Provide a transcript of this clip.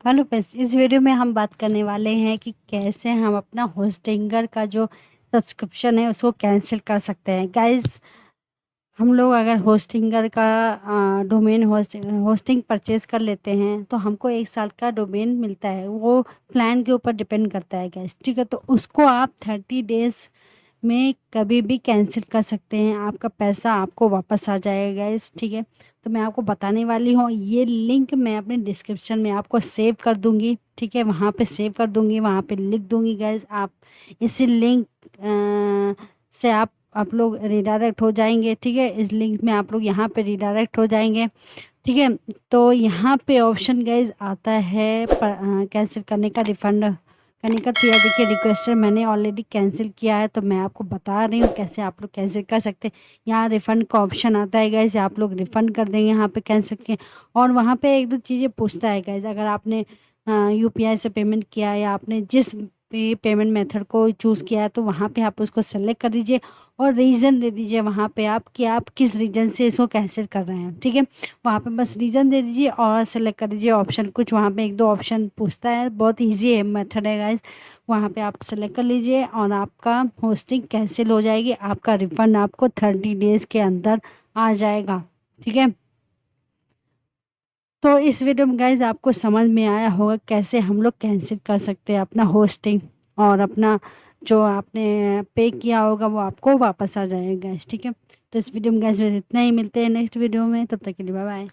Hello friends, इस video में हम बात करने वाले हैं कि कैसे हम अपना होस्टिंगर का जो सब्सक्रिप्शन है उसको कैंसिल कर सकते हैं। गाइस, हम लोग अगर होस्टिंगर का डोमेन होस्टिंग परचेज कर लेते हैं तो हमको 1 साल का डोमेन मिलता है। वो प्लान के ऊपर डिपेंड करता है गाइस, ठीक है। तो उसको आप 30 डेज में कभी भी कैंसिल कर सकते हैं। आपका पैसा आपको वापस आ जाएगा गाइस, ठीक है। तो मैं आपको बताने वाली हूँ, ये लिंक मैं अपने डिस्क्रिप्शन में आपको सेव कर दूंगी, ठीक है। वहाँ पे सेव कर दूंगी, वहाँ पे लिख दूंगी गाइस। आप इसी लिंक से आप लोग रिडायरेक्ट हो जाएंगे, ठीक है। इस लिंक में आप लोग यहाँ पे रिडायरेक्ट हो जाएंगे, ठीक है। तो यहाँ पे ऑप्शन गाइज आता है कैंसिल करने का, रिफंड करने का। तो यह देखिए, रिक्वेस्टर मैंने ऑलरेडी कैंसिल किया है, तो मैं आपको बता रही हूँ कैसे आप लोग कैंसिल कर सकते हैं। यहाँ रिफंड का ऑप्शन आता है गाइज, आप लोग रिफंड कर देंगे यहाँ पे कैंसिल के। और वहाँ पे एक दो चीज़ें पूछता है गाइज, अगर आपने यूपीआई से पेमेंट किया है या आपने जिस भी पेमेंट मेथड को चूज़ किया है, तो वहाँ पे आप उसको सेलेक्ट कर दीजिए और रीज़न दे दीजिए वहाँ पे आप कि आप किस रीज़न से इसको कैंसिल कर रहे हैं, ठीक है। वहाँ पे बस रीज़न दे दीजिए और सेलेक्ट कर दीजिए ऑप्शन। कुछ वहाँ पे एक दो ऑप्शन पूछता है, बहुत इजी है मेथड है गाइस। वहाँ पे आप सेलेक्ट कर लीजिए और आपका होस्टिंग कैंसिल हो जाएगी। आपका रिफंड आपको 30 डेज़ के अंदर आ जाएगा, ठीक है। तो इस वीडियो में गाइज आपको समझ में आया होगा कैसे हम लोग कैंसिल कर सकते हैं अपना होस्टिंग, और अपना जो आपने पे किया होगा वो आपको वापस आ जाएगा गाइज, ठीक है। तो इस वीडियो में गाइज इतना ही, मिलते हैं नेक्स्ट वीडियो में, तब तक के लिए बाय बाय।